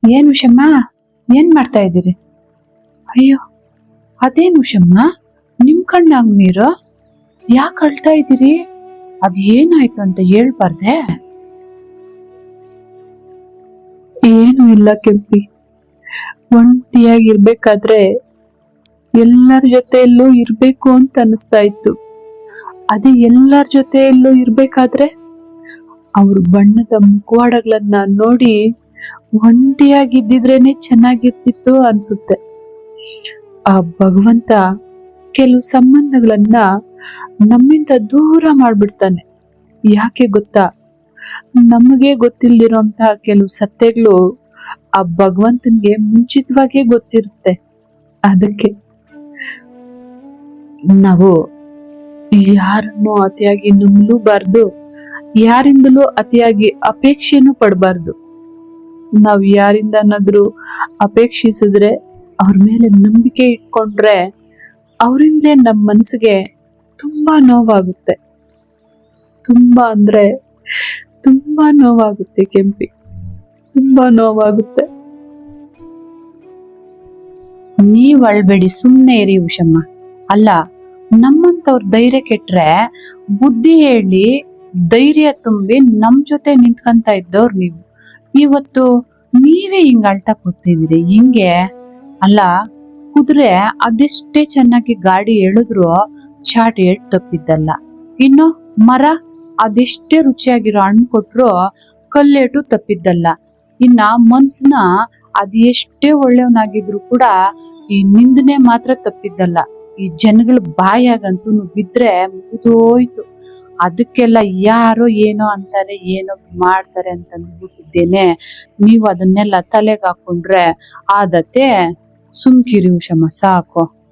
ಏನ್ ಉಷಮ್ಮ, ಏನ್ ಮಾಡ್ತಾ ಇದ್ದೀರಿ? ಅಯ್ಯೋ, ಅದೇನು ಉಷಮ್ಮ, ನಿಮ್ ಕಣ್ಣಾಗ ನೀರು? ಯಾಕೆ ಅಳ್ತಾ ಇದ್ದೀರಿ? ಅದೇನಾಯ್ತು ಅಂತ ಹೇಳ್ಬಾರ್ದೆ? ಏನು ಇಲ್ಲ ಕೆಂಪಿ, ಒಂಟಿಯಾಗಿರ್ಬೇಕಾದ್ರೆ ಎಲ್ಲರ ಜೊತೆಯಲ್ಲೂ ಇರ್ಬೇಕು ಅಂತ ಅನಿಸ್ತಾ ಇತ್ತು. ಅದೇ ಎಲ್ಲರ ಜೊತೆಯಲ್ಲೂ ಇರ್ಬೇಕಾದ್ರೆ ಅವ್ರ ಬಣ್ಣದ ಮುಖವಾಡಗಳನ್ನ ನೋಡಿ ಒಂಟಿಯಾಗಿದ್ದಿದ್ರೇನೆ ಚೆನ್ನಾಗಿರ್ತಿತ್ತು ಅನ್ಸುತ್ತೆ. ಆ ಭಗವಂತ ಕೆಲವು ಸಂಬಂಧಗಳನ್ನ ನಮ್ಮಿಂದ ದೂರ ಮಾಡ್ಬಿಡ್ತಾನೆ. ಯಾಕೆ ಗೊತ್ತಾ? ನಮಗೆ ಗೊತ್ತಿಲ್ದಿರೋಂತಹ ಕೆಲವು ಸತ್ಯಗಳು ಆ ಭಗವಂತನ್ಗೆ ಮುಂಚಿತವಾಗೇ ಗೊತ್ತಿರುತ್ತೆ. ಅದಕ್ಕೆ ನಾವು ಯಾರನ್ನು ಅತಿಯಾಗಿ ನಂಬಲೂಬಾರ್ದು, ಯಾರಿಂದಲೂ ಅತಿಯಾಗಿ ಅಪೇಕ್ಷೆನೂ ಪಡಬಾರ್ದು. ನಾವ್ ಯಾರಿಂದನಾದ್ರೂ ಅಪೇಕ್ಷಿಸಿದ್ರೆ, ಅವ್ರ ಮೇಲೆ ನಂಬಿಕೆ ಇಟ್ಕೊಂಡ್ರೆ ಅವರಿಂದಲೇ ನಮ್ಮ ಮನಸ್ಸಿಗೆ ತುಂಬಾ ನೋವಾಗುತ್ತೆ. ತುಂಬಾ ಅಂದ್ರೆ ತುಂಬಾ ನೋವಾಗುತ್ತೆ ಕೆಂಪಿ, ತುಂಬಾ ನೋವಾಗುತ್ತೆ. ನೀವ್ ಅಳ್ಬೇಡಿ, ಸುಮ್ನೆ ಇರಿ ಉಷಮ್ಮ. ಅಲ್ಲ, ನಮ್ಮಂತವ್ರ ಧೈರ್ಯ ಕೆಟ್ರೆ ಬುದ್ಧಿ ಹೇಳಿ ಧೈರ್ಯ ತುಂಬಿ ನಮ್ ಜೊತೆ ನಿಂತ್ಕಂತ ಇದ್ದವ್ರು ನೀವು. ಇವತ್ತು ನೀವೇ ಹಿಂಗ್ ಅಳ್ತಾ ಕೂತಿದ್ದೀರಿ, ಹಿಂಗೆ? ಅಲ್ಲ, ಕುದುರೆ ಅದೆಷ್ಟೇ ಚೆನ್ನಾಗಿ ಗಾಡಿ ಎಳೆದ್ರು ಚಾಟ್ ಏಟ್ ತಪ್ಪಿದ್ದಲ್ಲ. ಇನ್ನು ಮರ ಅದೆಷ್ಟೇ ರುಚಿಯಾಗಿರೋ ಹಣ್ಣು ಕೊಟ್ರು ಕಲ್ಲೇಟು ತಪ್ಪಿದ್ದಲ್ಲ. ಇನ್ನ ಮನ್ಸನ್ನ ಅದ್ ಎಷ್ಟೇ ಒಳ್ಳೆಯವನಾಗಿದ್ರು ಕೂಡ ಈ ನಿಂದನೆ ಮಾತ್ರ ತಪ್ಪಿದ್ದಲ್ಲ. ಈ ಜನಗಳ ಬಾಯಾಗಂತೂ ಬಿದ್ರೆ ಮುಗಿದೋಯ್ತು. ಅದಕ್ಕೆಲ್ಲ ಯಾರೋ ಏನೋ ಅಂತಾರೆ, ಏನೋ ಮಾಡ್ತಾರೆ ಅಂತ ಅಂದ್ಬಿಟ್ಟಿದ್ದೇನೆ. ನೀವು ಅದನ್ನೆಲ್ಲ ತಲೆಗೆ ಹಾಕೊಂಡ್ರೆ ಆದತ್ತೆ. ಸುಮ್ಕಿರಿ ಉಷಮ್ಮ, ಸಾಕು.